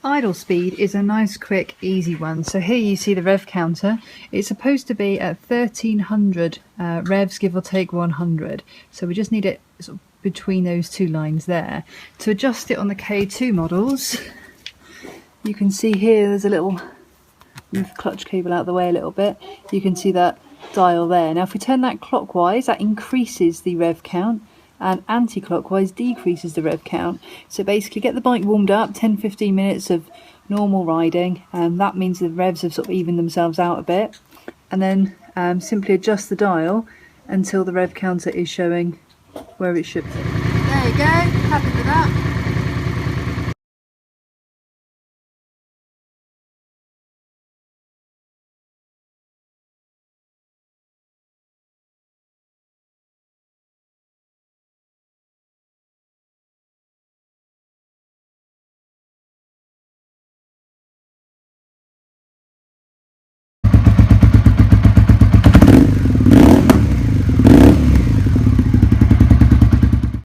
Idle speed is a nice, quick, easy one. So here you see the rev counter. It's supposed to be at 1300 revs, give or take 100. So we just need it sort of between those two lines there. To adjust it on the K2 models, you can see here there's a little, move the clutch cable out of the way a little bit, you can see that dial there. Now if we turn that clockwise, that increases the rev count, and anti-clockwise decreases the rev count. So basically get the bike warmed up, 10-15 minutes of normal riding, and that means the revs have sort of evened themselves out a bit, and then simply adjust the dial until the rev counter is showing where it should be. There you go, happy with that.